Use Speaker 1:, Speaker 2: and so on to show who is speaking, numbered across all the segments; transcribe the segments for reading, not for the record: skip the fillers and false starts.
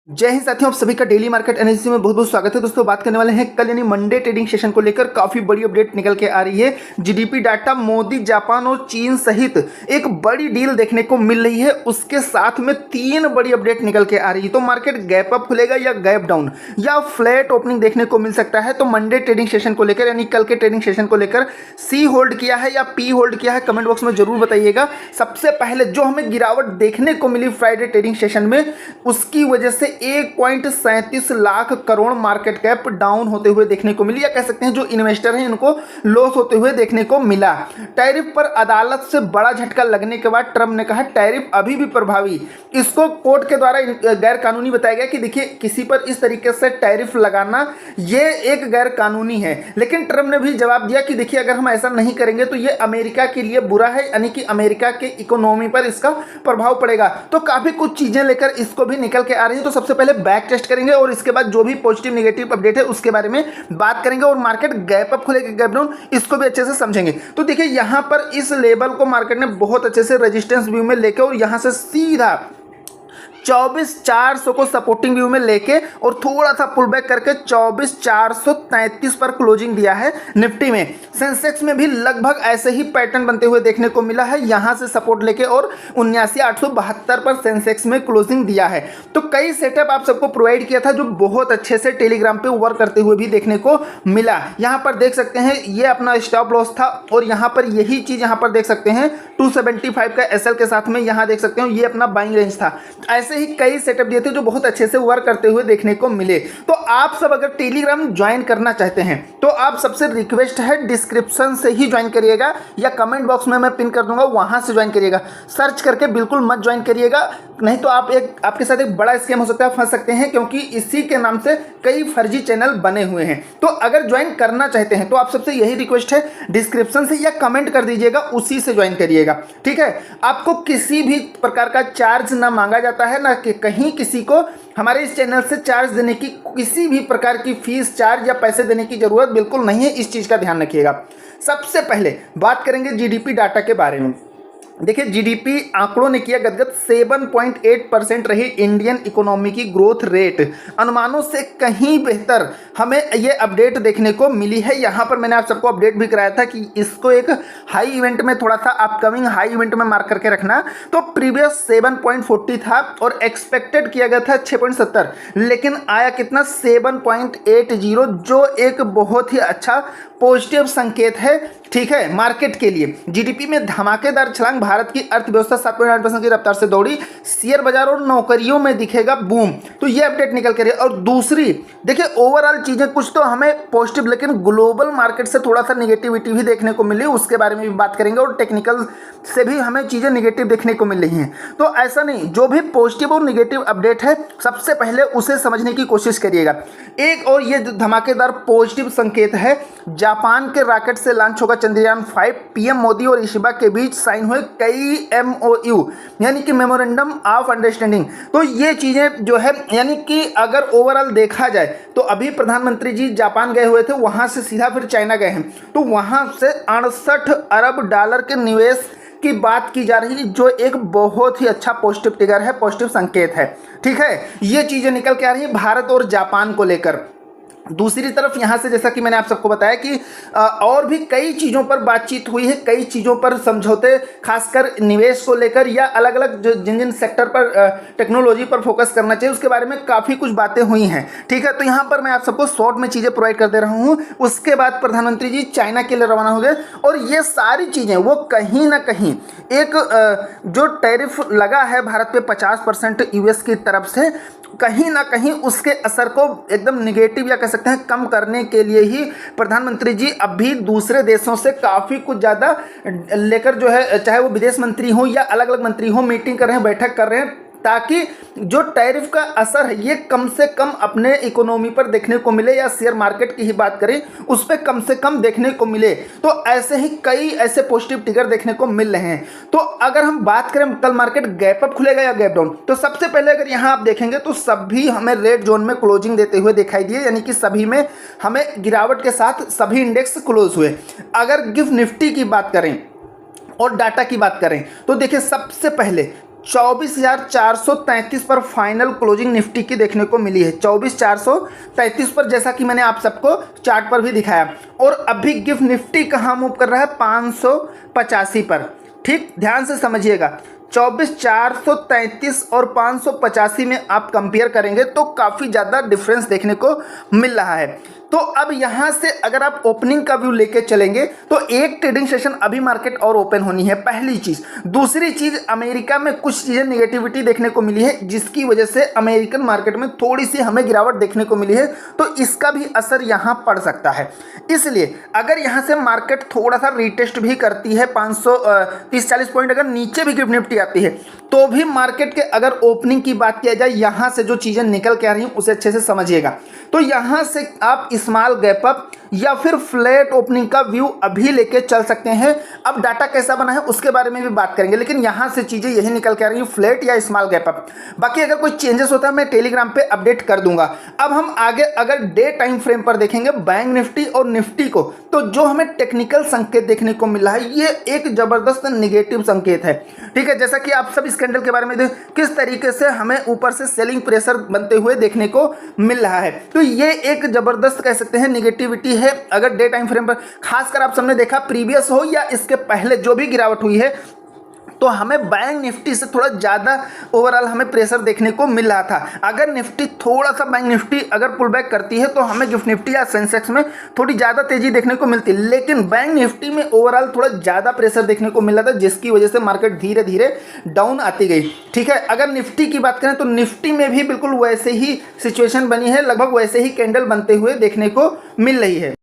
Speaker 1: जय हिंद साथियों, आप सभी का डेली मार्केट एनालिसिस में बहुत बहुत स्वागत है। दोस्तों बात करने वाले हैं कल यानी मंडे ट्रेडिंग सेशन को लेकर काफी बड़ी अपडेट निकल के आ रही है। जीडीपी डाटा मोदी, जापान और चीन सहित एक बड़ी डील देखने को मिल रही है। उसके साथ में तीन बड़ी अपडेट निकल के आ रही है। तो मार्केट गैप अप खुलेगा या गैप डाउन या फ्लैट ओपनिंग देखने को मिल सकता है। तो मंडे ट्रेडिंग सेशन को लेकर यानी कल के ट्रेडिंग सेशन को लेकर सी होल्ड किया है या पी होल्ड किया है, कमेंट बॉक्स में जरूर बताइएगा। सबसे पहले जो हमें गिरावट देखने को मिली फ्राइडे ट्रेडिंग सेशन में, उसकी वजह से 1.37 lakh crore market cap down होते हुए देखने को मिली, या कह सकते हैं जो इन्वेस्टर हैं इनको लॉस होते हुए देखने को मिला। टैरिफ पर अदालत से बड़ा झटका लगने के बाद ट्रंप ने कहा टैरिफ अभी भी प्रभावी। इसको कोर्ट के द्वारा गैर कानूनी बताया गया कि देखिए किसी पर इस तरीके से टैरिफ लगाना ये एक गैर कानूनी है। लेकिन ट्रंप ने भी जवाब दिया कि देखिए अगर हम ऐसा नहीं करेंगे तो ये अमेरिका के लिए बुरा है, यानी कि अमेरिका के इकोनॉमी पर इसका प्रभाव पड़ेगा। तो काफी कुछ चीजें लेकर इसको भी निकल के आ रही है। तो सबसे पहले बैक टेस्ट करेंगे और इसके बाद जो भी पॉजिटिव नेगेटिव अपडेट है उसके बारे में बात करेंगे, और मार्केट गैप अप खुलेगा गैप डाउन इसको भी अच्छे से समझेंगे। तो देखिए यहां पर इस लेवल को मार्केट ने बहुत अच्छे से रेजिस्टेंस व्यू में लेके और यहां से सीधा 24,400 को सपोर्टिंग व्यू में लेके और थोड़ा सा पुल बैक करके 24,433 पर क्लोजिंग दिया है निफ्टी में। सेंसेक्स में भी लगभग ऐसे ही पैटर्न बनते हुए देखने को मिला है, यहां से सपोर्ट लेके और 79,872 पर सेंसेक्स में क्लोजिंग दिया है। तो कई सेटअप आप सबको प्रोवाइड किया था जो बहुत अच्छे से टेलीग्राम पे वर्क करते हुए भी देखने को मिला। यहां पर देख सकते हैं ये अपना स्टॉप लॉस था, और यहां पर यही चीज यहां पर देख सकते हैं 275 का एसएल के साथ में यहां देख सकते हो ये अपना बाइंग रेंज था। ऐसे ही कई सेटअप दिए थे जो बहुत अच्छे से वर्क करते हुए देखने को मिले। तो आप सब अगर टेलीग्राम ज्वाइन करना चाहते हैं तो आप सबसे रिक्वेस्ट है डिस्क्रिप्शन से ही ज्वाइन करिएगा, या कमेंट बॉक्स में मैं पिन कर दूंगा वहां से ज्वाइन करिएगा। सर्च करके बिल्कुल मत ज्वाइन करिएगा, नहीं तो आपके साथ एक बड़ा स्कैम हो सकता है, फंस सकते हैं, क्योंकि इसी के नाम से कई फर्जी चैनल बने हुए हैं। तो अगर ज्वाइन करना चाहते हैं तो आप सबसे यही रिक्वेस्ट है डिस्क्रिप्शन से या कमेंट कर दीजिएगा, उसी से ज्वाइन करिएगा। ठीक है, आपको किसी भी प्रकार का चार्ज ना मांगा जाता है, ना कि कहीं किसी को हमारे इस चैनल से चार्ज देने की किसी भी प्रकार की फीस, चार्ज या पैसे देने की जरूरत बिल्कुल नहीं है। इस चीज का ध्यान रखिएगा। सबसे पहले बात करेंगे जीडीपी डाटा के बारे में। देखिए जीडीपी आंकड़ों ने किया गदगद, 7.8% रही इंडियन इकोनॉमी की ग्रोथ रेट। अनुमानों से कहीं बेहतर हमें ये अपडेट देखने को मिली है। यहाँ पर मैंने आप सबको अपडेट भी कराया था कि इसको एक हाई इवेंट में, थोड़ा सा अपकमिंग हाई इवेंट में मार्क करके रखना। तो प्रीवियस 7.40 था और एक्सपेक्टेड किया गया था 6.70, लेकिन आया कितना 7.80, जो एक बहुत ही अच्छा पॉजिटिव संकेत है। ठीक है, मार्केट के लिए जीडीपी में धमाकेदार छलांग, भारत की अर्थव्यवस्था 7.8% की रफ्तार से दौड़ी, शेयर बाजार और नौकरियों में दिखेगा बूम। तो ये अपडेट निकल कर है। और दूसरी देखिए ओवरऑल चीजें कुछ तो हमें पॉजिटिव, लेकिन ग्लोबल मार्केट से थोड़ा सा निगेटिविटी भी देखने को मिली, उसके बारे में भी बात करेंगे। और टेक्निकल से भी हमें चीजें निगेटिव देखने को मिल रही हैं। तो ऐसा नहीं, जो भी पॉजिटिव और निगेटिव अपडेट है सबसे पहले उसे समझने की कोशिश करिएगा। एक और ये धमाकेदार पॉजिटिव संकेत है, जापान के रॉकेट से लॉन्च होगा चंद्रयान 5। पीएम मोदी और इशिबा के बीच साइन हुए कई एमओयू, यानी कि मेमोरेंडम ऑफ अंडरस्टैंडिंग। तो ये चीजें जो है, यानी कि अगर ओवरऑल देखा जाए तो अभी प्रधानमंत्री जी जापान गए हुए थे, वहां से सीधा फिर चाइना गए हैं। तो वहां से 68 अरब डॉलर के निवेश की बात की जा रही है, जो एक बहुत ही अच्छा पॉजिटिव ट्रिगर है, पॉजिटिव संकेत है। ठीक है, ये चीजें निकल के आ रही है भारत और जापान को लेकर। दूसरी तरफ यहाँ से जैसा कि मैंने आप सबको बताया कि और भी कई चीज़ों पर बातचीत हुई है, कई चीज़ों पर समझौते, खासकर निवेश को लेकर या अलग अलग जिन जिन सेक्टर पर टेक्नोलॉजी पर फोकस करना चाहिए उसके बारे में काफ़ी कुछ बातें हुई हैं। ठीक है, तो यहाँ पर मैं आप सबको शॉर्ट में चीज़ें प्रोवाइड कर दे रहा हूँ। उसके बाद प्रधानमंत्री जी चाइना के लिए रवाना हो गए, और ये सारी चीज़ें वो कहीं ना कहीं एक जो टैरिफ लगा है भारत पे 50% यूएस की तरफ से, कहीं ना कहीं उसके असर को एकदम निगेटिव या कह सकते हैं कम करने के लिए ही प्रधानमंत्री जी अभी दूसरे देशों से काफ़ी कुछ ज़्यादा लेकर जो है, चाहे वो विदेश मंत्री हो या अलग अलग मंत्री हो, मीटिंग कर रहे हैं, बैठक कर रहे हैं, ताकि जो टैरिफ का असर है ये कम से कम अपने इकोनॉमी पर देखने को मिले, या शेयर मार्केट की ही बात करें उस पर कम से कम देखने को मिले। तो ऐसे ही कई ऐसे पॉजिटिव ट्रिगर देखने को मिल रहे हैं। तो अगर हम बात करें कल मार्केट गैप अप खुलेगा या गैप डाउन, तो सबसे पहले अगर यहाँ आप देखेंगे तो सभी हमें रेड जोन में क्लोजिंग देते हुए दिखाई दिए, यानी कि सभी में हमें गिरावट के साथ सभी इंडेक्स क्लोज हुए। अगर गिफ्ट निफ्टी की बात करें और डाटा की बात करें तो देखिए सबसे पहले 24,433 पर फाइनल क्लोजिंग निफ्टी की देखने को मिली है। 24,433 पर, जैसा कि मैंने आप सबको चार्ट पर भी दिखाया। और अभी गिफ्ट निफ्टी कहाँ मूव कर रहा है? 585 पर। ठीक, ध्यान से समझिएगा। 24,433 और 585 में आप कंपेयर करेंगे तो काफ़ी ज़्यादा डिफरेंस देखने को मिल रहा है। तो अब यहाँ से अगर आप ओपनिंग का व्यू लेके चलेंगे तो एक ट्रेडिंग सेशन अभी मार्केट और ओपन होनी है, पहली चीज़। दूसरी चीज़, अमेरिका में कुछ चीज़ें नेगेटिविटी देखने को मिली है जिसकी वजह से अमेरिकन मार्केट में थोड़ी सी हमें गिरावट देखने को मिली है, तो इसका भी असर यहाँ पड़ सकता है। इसलिए अगर यहाँ से मार्केट थोड़ा सा रिटेस्ट भी करती है 530-40 पॉइंट अगर नीचे भी गिफ्ट निफ्टी आती है, तो भी मार्केट के अगर ओपनिंग की बात किया जाए, यहाँ से जो चीज़ें निकल के आ रही हैं उसे अच्छे से समझिएगा। तो यहाँ से आप स्मॉल गैप अप या फिर फ्लैट ओपनिंग का व्यू अभी लेके चल सकते हैं। अब डाटा कैसा बना है उसके बारे में भी बात करेंगे, लेकिन यहाँ से चीज़ें यही निकल के आ रही हैं, फ्लैट या स्मॉल गैप अप। बाकी अगर कोई चेंजेस होता है मैं टेलीग्राम पे अपडेट कर दूंगा। अब हम आगे अगर डे टाइम फ्रेम पर देखेंगे बैंक निफ्टी और निफ्टी को, तो जो हमें टेक्निकल संकेत देखने को मिला है ये एक जबरदस्त निगेटिव संकेत है। ठीक है, जैसा कि आप सब इस कैंडल के बारे में किस तरीके से हमें ऊपर से सेलिंग प्रेशर बनते हुए देखने को मिल रहा है, तो ये एक जबरदस्त कह सकते हैं निगेटिविटी है। अगर डे टाइम फ्रेम पर खासकर आप सबने देखा, प्रीवियस हो या इसके पहले जो भी गिरावट हुई है, तो हमें बैंक निफ्टी से थोड़ा ज़्यादा ओवरऑल हमें प्रेशर देखने को मिल रहा था। अगर निफ्टी थोड़ा सा, बैंक निफ्टी अगर पुल बैक करती है तो हमें गिफ्ट निफ्टी या सेंसेक्स में थोड़ी ज़्यादा तेजी देखने को मिलती, लेकिन बैंक निफ्टी में ओवरऑल थोड़ा ज़्यादा प्रेशर देखने को मिल रहा था, जिसकी वजह से मार्केट धीरे धीरे डाउन आती गई। ठीक है, अगर निफ्टी की बात करें तो निफ्टी में भी बिल्कुल वैसे ही सिचुएशन बनी है, लगभग वैसे ही कैंडल बनते हुए देखने को मिल रही है।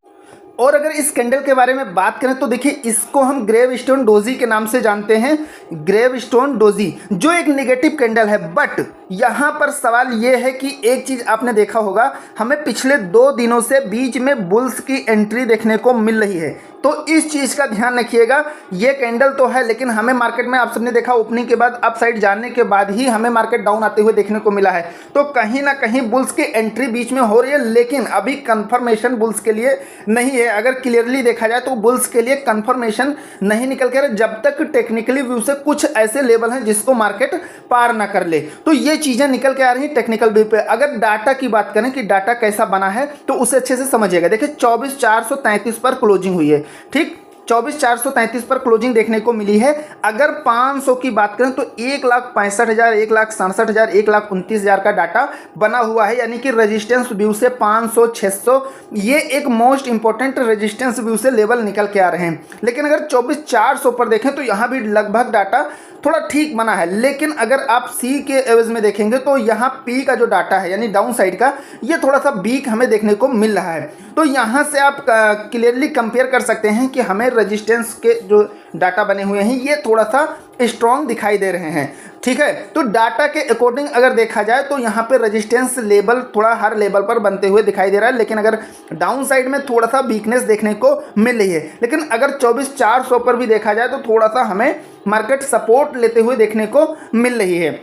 Speaker 1: और अगर इस कैंडल के बारे में बात करें तो देखिए, इसको हम ग्रेवस्टोन डोजी के नाम से जानते हैं। ग्रेवस्टोन डोजी जो एक नेगेटिव कैंडल है, बट यहाँ पर सवाल ये है कि एक चीज़ आपने देखा होगा, हमें पिछले 2 दिनों से बीच में बुल्स की एंट्री देखने को मिल रही है, तो इस चीज़ का ध्यान रखिएगा। ये कैंडल तो है, लेकिन हमें मार्केट में आप सबने देखा ओपनिंग के बाद अप साइड जाने के बाद ही हमें मार्केट डाउन आते हुए देखने को मिला है, तो कहीं ना कहीं बुल्स की एंट्री बीच में हो रही है, लेकिन अभी कंफर्मेशन बुल्स के लिए नहीं है। अगर क्लियरली देखा जाए तो बुल्स के लिए कंफर्मेशन नहीं निकल के रहे जब तक टेक्निकली व्यू से कुछ ऐसे लेवल हैं जिसको मार्केट पार ना कर ले, तो ये चीज़ें निकल के आ रही हैं टेक्निकल व्यू पे। अगर डाटा की बात करें कि डाटा कैसा बना है तो उसे अच्छे से समझिएगा। देखिए 24,433 पर क्लोजिंग हुई है। ठीक, 24,433 पर क्लोजिंग देखने को मिली है। अगर 500 की बात करें तो 1,65,000, 1,67,000, 1,29,000 का डाटा बना हुआ है, यानी कि रेजिस्टेंस व्यू से 500, 600 ये एक मोस्ट इंपॉर्टेंट रेजिस्टेंस व्यू से लेवल निकल के आ रहे हैं। लेकिन अगर 24,400 पर देखें तो यहाँ भी लगभग डाटा थोड़ा ठीक बना है, लेकिन अगर आप सी के एवज में देखेंगे तो यहाँ पी का जो डाटा है यानी डाउन साइड का, ये थोड़ा सा वीक हमें देखने को मिल रहा है। तो यहाँ से आप क्लियरली कंपेयर कर सकते हैं कि हमें रेजिस्टेंस के जो डाटा बने हुए हैं ये थोड़ा सा स्ट्रॉन्ग दिखाई दे रहे हैं। ठीक है, तो डाटा के अकॉर्डिंग अगर देखा जाए तो यहाँ पे रेजिस्टेंस लेवल थोड़ा हर लेवल पर बनते हुए दिखाई दे रहा है, लेकिन अगर डाउन साइड में थोड़ा सा वीकनेस देखने को मिल रही है। लेकिन अगर 24,400 पर भी देखा जाए तो थोड़ा सा हमें मार्केट सपोर्ट लेते हुए देखने को मिल रही है।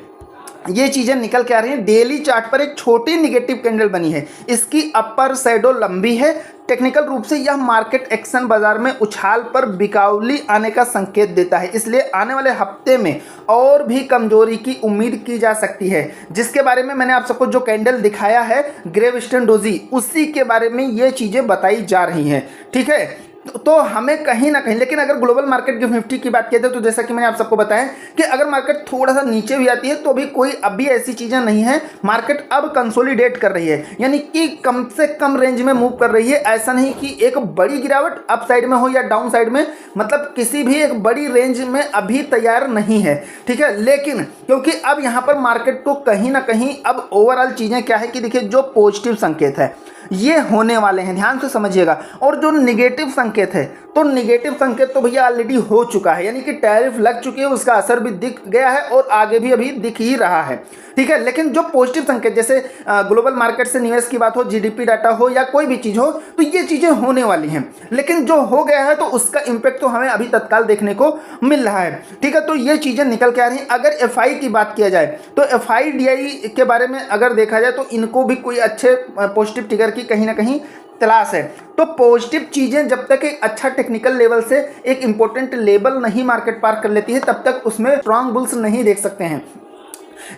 Speaker 1: ये चीज़ें निकल के आ रही हैं। डेली चार्ट पर एक छोटी निगेटिव कैंडल बनी है, इसकी अपर शैडो लंबी है। टेक्निकल रूप से यह मार्केट एक्शन बाजार में उछाल पर बिकाउली आने का संकेत देता है, इसलिए आने वाले हफ्ते में और भी कमजोरी की उम्मीद की जा सकती है, जिसके बारे में मैंने आप सबको जो कैंडल दिखाया है ग्रेवस्टोन डोजी, उसी के बारे में ये चीज़ें बताई जा रही हैं। ठीक है, तो हमें कहीं ना कहीं, लेकिन अगर ग्लोबल मार्केट गिफ्ट निफ्टी की बात किया जाए तो जैसा कि मैंने आप सबको बताया कि अगर मार्केट थोड़ा सा नीचे भी आती है तो भी कोई अभी ऐसी चीज़ें नहीं है। मार्केट अब कंसोलिडेट कर रही है, यानी कि कम से कम रेंज में मूव कर रही है। ऐसा नहीं कि एक बड़ी गिरावट अप साइड में हो या डाउन साइड में, मतलब किसी भी एक बड़ी रेंज में अभी तैयार नहीं है। ठीक है, लेकिन क्योंकि अब यहाँ पर मार्केट को कहीं ना कहीं अब ओवरऑल चीज़ें क्या है कि देखिए जो पॉजिटिव संकेत है ये होने वाले हैं, ध्यान से समझिएगा। और जो निगेटिव संकेत है, तो निगेटिव संकेत तो भैया ऑलरेडी हो चुका है, यानी कि टैरिफ लग चुकी है, उसका असर भी दिख गया है और आगे भी अभी दिख ही रहा है। ठीक है, लेकिन जो पॉजिटिव संकेत जैसे ग्लोबल मार्केट से निवेश की बात हो, जीडीपी डाटा हो या कोई भी चीज़ हो, तो ये चीज़ें होने वाली हैं। लेकिन जो हो गया है तो उसका इम्पैक्ट तो हमें अभी तत्काल देखने को मिल रहा है। ठीक है, तो ये चीज़ें निकल के आ रही हैं। अगर एफआई की बात किया जाए तो एफआईडीआई के बारे में अगर देखा जाए तो इनको भी कोई अच्छे पॉजिटिव ट्रिगर की कहीं ना कहीं तलाश है। तो पॉजिटिव चीज़ें जब तक एक अच्छा टेक्निकल लेवल से एक इंपॉर्टेंट लेवल नहीं मार्केट पार कर लेती है तब तक उसमें स्ट्रॉन्ग बुल्स नहीं देख सकते हैं।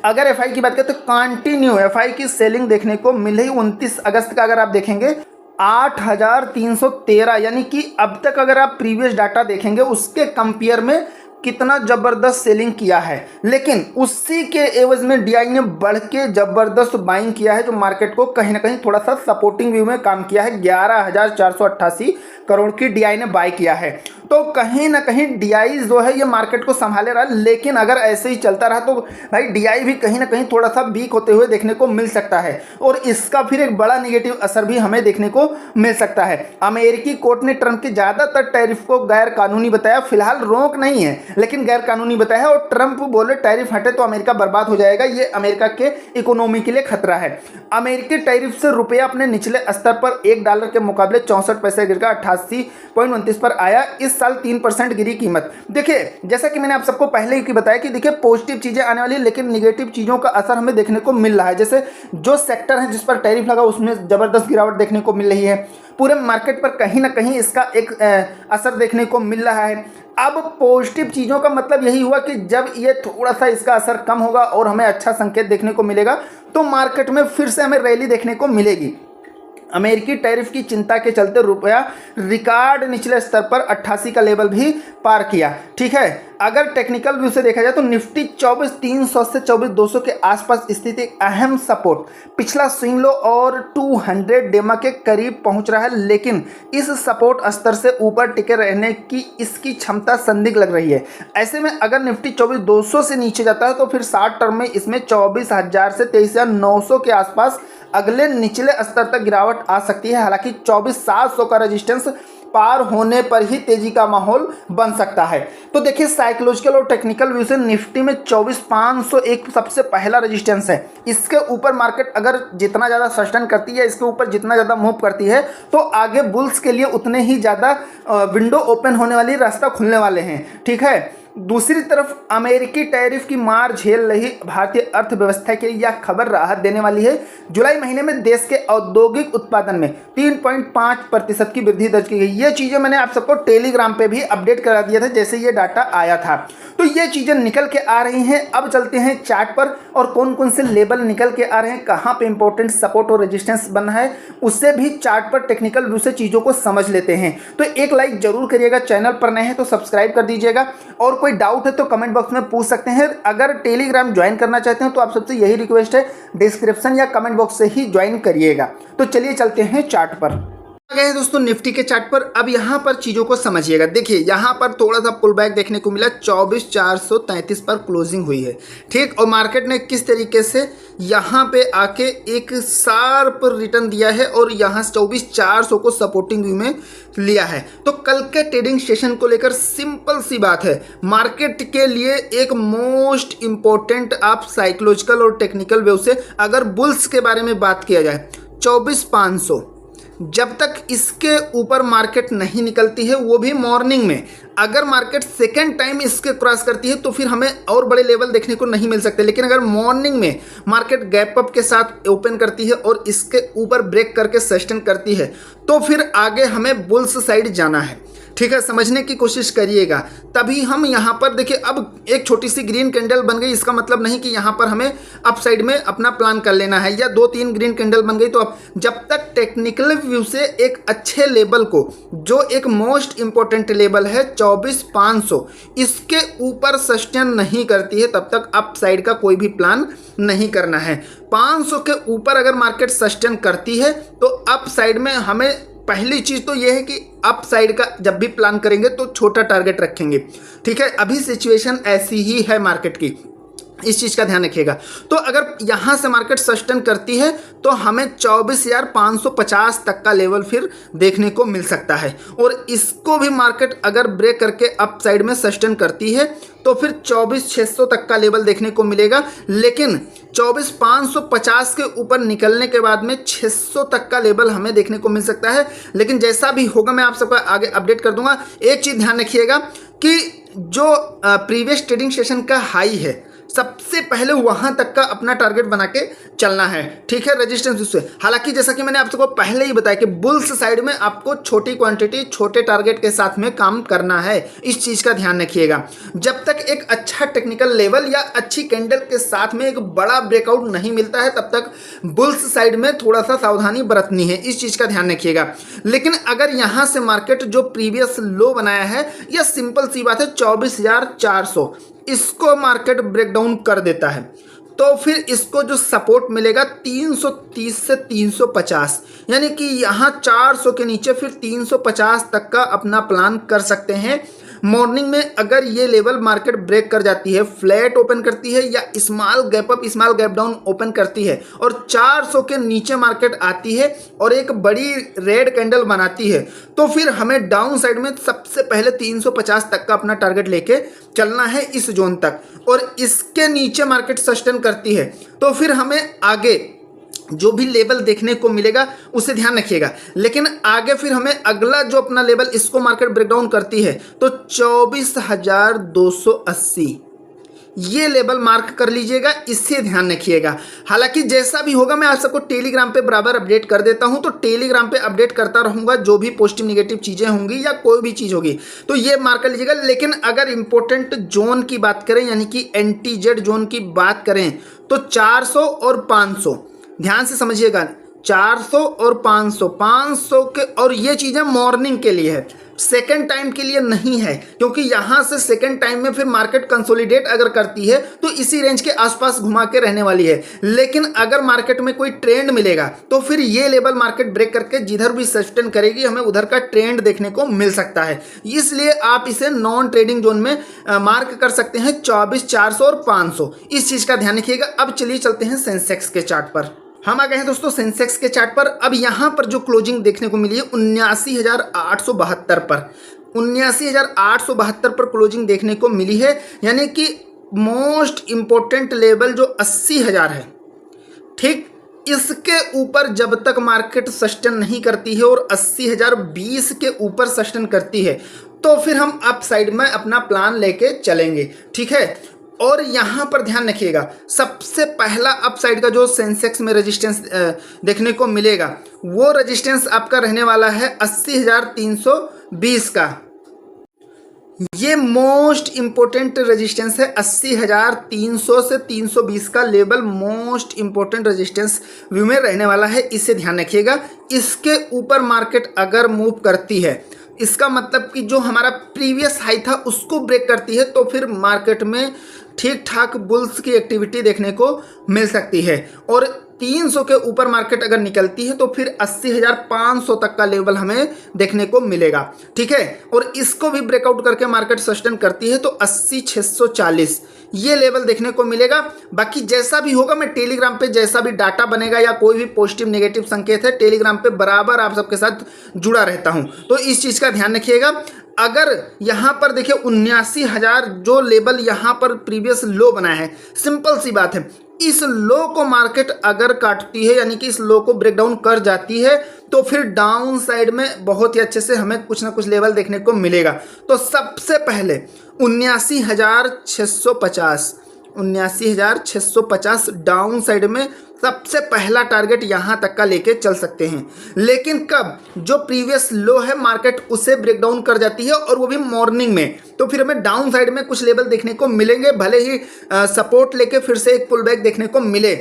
Speaker 1: अगर एफआई की बात करें तो कंटिन्यू एफआई की सेलिंग देखने को मिली 29 अगस्त का अगर आप देखेंगे 8,313, यानी कि अब तक अगर आप प्रीवियस डाटा देखेंगे उसके कंपेयर में कितना ज़बरदस्त सेलिंग किया है। लेकिन उसी के एवज में डीआई ने बढ़ के ज़बरदस्त बाइंग किया है जो मार्केट को कहीं ना कहीं थोड़ा सा सपोर्टिंग व्यू में काम किया है। 11,488 करोड़ की डीआई ने बाई किया है। तो कहीं ना कहीं डीआई जो है ये मार्केट को संभाले रहा है। लेकिन अगर ऐसे ही चलता रहा तो भाई डीआई भी कहीं ना कहीं थोड़ा सा वीक होते हुए देखने को मिल सकता है और इसका फिर एक बड़ा नेगेटिव असर भी हमें देखने को मिल सकता है। अमेरिकी कोर्ट ने ट्रंप के ज़्यादातर टैरिफ को गैर कानूनी बताया। फिलहाल रोक नहीं है लेकिन गैर कानूनी बताया और ट्रंप बोले टैरिफ हटे तो अमेरिका बर्बाद हो जाएगा। ये अमेरिका के इकोनॉमी के लिए खतरा है। अमेरिकी टैरिफ से रुपया अपने निचले स्तर पर $1 के मुकाबले 64 पैसे गिरकर 88.29 पर आया। इस साल 3% गिरी कीमत। देखिए जैसा कि मैंने आप सबको पहले ही बताया कि देखिए पॉजिटिव चीज़ें आने वाली है लेकिन निगेटिव चीज़ों का असर हमें देखने को मिल रहा है। जैसे जो सेक्टर है जिस पर टैरिफ लगा उसमें ज़बरदस्त गिरावट देखने को मिल रही है। पूरे मार्केट पर कहीं ना कहीं इसका एक असर देखने को मिल रहा है। अब पॉजिटिव चीज़ों का मतलब यही हुआ कि जब ये थोड़ा सा इसका असर कम होगा और हमें अच्छा संकेत देखने को मिलेगा तो मार्केट में फिर से हमें रैली देखने को मिलेगी। अमेरिकी टैरिफ की चिंता के चलते रुपया रिकॉर्ड निचले स्तर पर 88 का लेवल भी पार किया। ठीक है, अगर टेक्निकल व्यू से देखा जाए तो निफ्टी 24,300 से 24,200 के आसपास स्थित एक अहम सपोर्ट पिछला स्विंग लो और 200 डेमा के करीब पहुंच रहा है। लेकिन इस सपोर्ट स्तर से ऊपर टिके रहने की इसकी क्षमता संदिग्ध लग रही है। ऐसे में अगर निफ्टी 24,200 से नीचे जाता है तो फिर शॉर्ट टर्म में इसमें 24,000 से 23,900 के आसपास अगले निचले स्तर तक गिरावट आ सकती है। हालांकि 24,700 का रेजिस्टेंस पार होने पर ही तेजी का माहौल बन सकता है। तो देखिए साइकोलॉजिकल और टेक्निकल व्यू से निफ्टी में 24,500 एक सबसे पहला रेजिस्टेंस है। इसके ऊपर मार्केट अगर जितना ज़्यादा सस्टेन करती है, इसके ऊपर जितना ज़्यादा मूव करती है तो आगे बुल्स के लिए उतने ही ज़्यादा विंडो ओपन होने वाली, रास्ता खुलने वाले हैं। ठीक है, दूसरी तरफ अमेरिकी टैरिफ की मार झेल रही भारतीय अर्थव्यवस्था के लिए यह खबर राहत देने वाली है। जुलाई महीने में देश के औद्योगिक उत्पादन में 3.5% की वृद्धि दर्ज की गई। ये चीज़ें मैंने आप सबको टेलीग्राम पे भी अपडेट करा दिया था जैसे ये डाटा आया था। तो ये चीज़ें निकल के आ रही हैं। अब चलते हैं चार्ट पर और कौन कौन से लेवल निकल के आ रहे हैं, कहाँ पे इंपॉर्टेंट सपोर्ट और रेजिस्टेंस बना है, उससे भी चार्ट पर टेक्निकल व्यू से चीज़ों को समझ लेते हैं। तो एक लाइक जरूर करिएगा, चैनल पर नए हैं तो सब्सक्राइब कर दीजिएगा और कोई डाउट है तो कमेंट बॉक्स में पूछ सकते हैं। अगर टेलीग्राम ज्वाइन करना चाहते हैं तो आप सबसे यही रिक्वेस्ट है, डिस्क्रिप्शन या कमेंट बॉक्स से ही ज्वाइन करिएगा। तो चलिए चलते हैं चार्ट पर। आ गए दोस्तों निफ्टी के चार्ट पर। अब यहाँ पर चीज़ों को समझिएगा। देखिए यहाँ पर थोड़ा सा पुल बैक देखने को मिला, 24,433 पर क्लोजिंग हुई है। ठीक, और मार्केट ने किस तरीके से यहाँ पे आके एक शार्प रिटर्न दिया है और यहाँ 24,400 को सपोर्टिंग व्यू में लिया है। तो कल के ट्रेडिंग सेशन को लेकर सिंपल सी बात है, मार्केट के लिए एक मोस्ट इंपॉर्टेंट आप साइकोलॉजिकल और टेक्निकल व्यू से अगर बुल्स के बारे में बात किया जाए, 24,500 जब तक इसके ऊपर मार्केट नहीं निकलती है, वो भी मॉर्निंग में, अगर मार्केट सेकेंड टाइम इसके क्रॉस करती है तो फिर हमें और बड़े लेवल देखने को नहीं मिल सकते। लेकिन अगर मॉर्निंग में मार्केट गैप अप के साथ ओपन करती है और इसके ऊपर ब्रेक करके सस्टेन करती है तो फिर आगे हमें बुल्स साइड जाना है। ठीक है, समझने की कोशिश करिएगा। तभी हम यहाँ पर देखिए, अब एक छोटी सी ग्रीन कैंडल बन गई, इसका मतलब नहीं कि यहाँ पर हमें अप साइड में अपना प्लान कर लेना है, या 2-3 ग्रीन कैंडल बन गई तो अब जब तक टेक्निकल व्यू से एक अच्छे लेवल को, जो एक मोस्ट इंपॉर्टेंट लेवल है 24,500, इसके ऊपर सस्टेन नहीं करती है तब तक अप साइड का कोई भी प्लान नहीं करना है। 500 के ऊपर अगर मार्केट सस्टेन करती है तो अप साइड में हमें पहली चीज़ तो यह है कि अप साइड का जब भी प्लान करेंगे तो छोटा टारगेट रखेंगे। ठीक है, अभी सिचुएशन ऐसी ही है मार्केट की, इस चीज़ का ध्यान रखिएगा। तो अगर यहाँ से मार्केट सस्टेन करती है तो हमें 24,550 तक का लेवल फिर देखने को मिल सकता है और इसको भी मार्केट अगर ब्रेक करके अप साइड में सस्टेन करती है तो फिर 24,600 तक का लेवल देखने को मिलेगा। लेकिन 24,550 के ऊपर निकलने के बाद में 600 तक का लेवल हमें देखने को मिल सकता है। लेकिन जैसा भी होगा मैं आप सबको आगे अपडेट कर दूंगा। एक चीज़ ध्यान रखिएगा कि जो प्रीवियस ट्रेडिंग सेशन का हाई है सबसे पहले वहां तक का अपना टारगेट बना के चलना है, ठीक है, रेजिस्टेंस उससे। हालांकि जैसा कि मैंने आपको पहले ही बताया कि बुल्स साइड में आपको छोटी क्वांटिटी छोटे टारगेट के साथ में काम करना है, इस चीज का ध्यान रखिएगा। जब तक एक अच्छा टेक्निकल लेवल या अच्छी कैंडल के साथ में एक बड़ा ब्रेकआउट नहीं मिलता है तब तक बुल्स साइड में थोड़ा सा सावधानी बरतनी है, इस चीज का ध्यान रखिएगा। लेकिन अगर यहां से मार्केट जो प्रीवियस लो बनाया है, यह सिंपल सी बात है 24,400, इसको मार्केट ब्रेकडाउन कर देता है तो फिर इसको जो सपोर्ट मिलेगा 330 से 350, यानी कि यहाँ 400 के नीचे फिर 350 तक का अपना प्लान कर सकते हैं। मॉर्निंग में अगर ये लेवल मार्केट ब्रेक कर जाती है, फ्लैट ओपन करती है या small gap up small gap down open करती है और 400 के नीचे मार्केट आती है और एक बड़ी रेड कैंडल बनाती है, तो फिर हमें डाउन साइड में सबसे पहले 350 तक का अपना टारगेट लेके चलना है इस जोन तक। और इसके नीचे मार्केट सस्टेन करती है तो फिर हमें आगे जो भी लेवल देखने को मिलेगा उसे ध्यान रखिएगा। लेकिन आगे फिर हमें अगला जो अपना लेवल इसको मार्केट ब्रेकडाउन करती है तो 24,280 ये लेवल मार्क कर लीजिएगा, इससे ध्यान रखिएगा। हालांकि जैसा भी होगा मैं आप सबको टेलीग्राम पे बराबर अपडेट कर देता हूं, तो टेलीग्राम पे अपडेट करता रहूंगा जो भी पॉजिटिव नेगेटिव चीजें होंगी या कोई भी चीज होगी तो ये मार्क कर लीजिएगा। लेकिन अगर इंपॉर्टेंट जोन की बात करें यानी कि एंटी-जेड जोन की बात करें तो 400 और 500 ध्यान से समझिएगा, 400 और 500 के, और ये चीज़ें मॉर्निंग के लिए है, सेकंड टाइम के लिए नहीं है, क्योंकि यहाँ से सेकंड टाइम में फिर मार्केट कंसोलिडेट अगर करती है तो इसी रेंज के आसपास घुमा के रहने वाली है। लेकिन अगर मार्केट में कोई ट्रेंड मिलेगा तो फिर ये लेवल मार्केट ब्रेक करके जिधर भी सस्टेन करेगी हमें उधर का ट्रेंड देखने को मिल सकता है। इसलिए आप इसे नॉन ट्रेडिंग जोन में मार्क कर सकते हैं 24,400 और 500, इस चीज़ का ध्यान रखिएगा। अब चलिए चलते हैं सेंसेक्स के चार्ट पर। हम आ गए हैं दोस्तों सेंसेक्स के चार्ट पर। अब यहाँ पर जो क्लोजिंग देखने को मिली है 79,872 पर, 79,872 पर क्लोजिंग देखने को मिली है, यानी कि मोस्ट इंपॉर्टेंट लेवल जो 80,000 है, ठीक, इसके ऊपर जब तक मार्केट सस्टेन नहीं करती है और 80,020 के ऊपर सस्टेन करती है तो फिर हम अप साइड में अपना प्लान लेके चलेंगे, ठीक है। और यहाँ पर ध्यान रखिएगा, सबसे पहला अपसाइड का जो सेंसेक्स में रेजिस्टेंस देखने को मिलेगा वो रेजिस्टेंस आपका रहने वाला है 80,320 का। ये मोस्ट इंपॉर्टेंट रेजिस्टेंस है, 80,300 से 320 का level most important resistance view में रहने वाला है, इसे ध्यान रखिएगा। इसके ऊपर मार्केट अगर मूव करती है, इसका मतलब कि जो हमारा प्रीवियस हाई था उसको ब्रेक करती है तो फिर मार्केट में ठीक ठाक बुल्स की एक्टिविटी देखने को मिल सकती है। और 300 के ऊपर मार्केट अगर निकलती है तो फिर 80,500 तक का लेवल हमें देखने को मिलेगा, ठीक है। और इसको भी ब्रेकआउट करके मार्केट सस्टेन करती है तो 80,640 ये लेवल देखने को मिलेगा। बाकी जैसा भी होगा मैं टेलीग्राम पे जैसा भी डाटा बनेगा या कोई भी पॉजिटिव नेगेटिव संकेत है टेलीग्राम पे बराबर आप सबके साथ जुड़ा रहता हूं, तो इस चीज़ का ध्यान रखिएगा। अगर यहाँ पर देखिए 79,000 जो लेवल यहाँ पर प्रीवियस लो बना है, सिंपल सी बात है, इस लो को मार्केट अगर काटती है यानी कि इस लो को ब्रेकडाउन कर जाती है तो फिर डाउन साइड में बहुत ही अच्छे से हमें कुछ ना कुछ लेवल देखने को मिलेगा। तो सबसे पहले 79,650 डाउन साइड में सबसे पहला टारगेट यहाँ तक का लेके चल सकते हैं। लेकिन कब जो प्रीवियस लो है मार्केट उसे ब्रेकडाउन कर जाती है और वो भी मॉर्निंग में, तो फिर हमें डाउन साइड में कुछ लेवल देखने को मिलेंगे, भले ही सपोर्ट लेके फिर से एक पुल बैक देखने को मिले,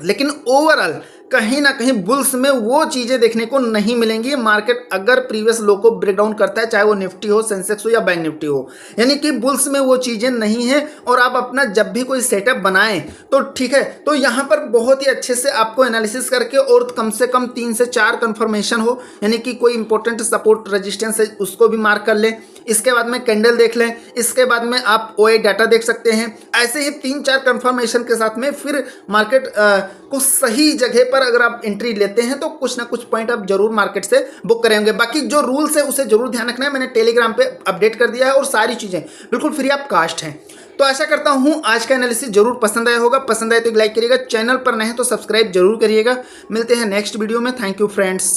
Speaker 1: लेकिन ओवरऑल कहीं ना कहीं बुल्स में वो चीज़ें देखने को नहीं मिलेंगी। मार्केट अगर प्रीवियस लो को ब्रेकडाउन करता है, चाहे वो निफ्टी हो, सेंसेक्स हो या बैंक निफ्टी हो, यानी कि बुल्स में वो चीज़ें नहीं हैं। और आप अपना जब भी कोई सेटअप बनाएं तो ठीक है, तो यहाँ पर बहुत ही अच्छे से आपको एनालिसिस करके और कम से कम 3 से 4 कंफर्मेशन हो, यानी कि कोई इंपॉर्टेंट सपोर्ट रेजिस्टेंस है उसको भी मार्क कर लें, इसके बाद में कैंडल देख लें, इसके बाद में आप OA डाटा देख सकते हैं। ऐसे ही 3-4 कंफर्मेशन के साथ में फिर मार्केट को सही जगह पर अगर आप एंट्री लेते हैं तो कुछ ना कुछ पॉइंट आप जरूर मार्केट से बुक करेंगे। बाकी जो रूल्स है उसे जरूर ध्यान रखना है, मैंने टेलीग्राम पे अपडेट कर दिया है और सारी चीज़ें बिल्कुल फ्री ऑफ कास्ट हैं। तो आशा करता हूं आज का एनालिसिस जरूर पसंद आया होगा, पसंद आए तो एक लाइक करिएगा, चैनल पर नए हैं तो सब्सक्राइब जरूर करिएगा। मिलते हैं नेक्स्ट वीडियो में, थैंक यू फ्रेंड्स।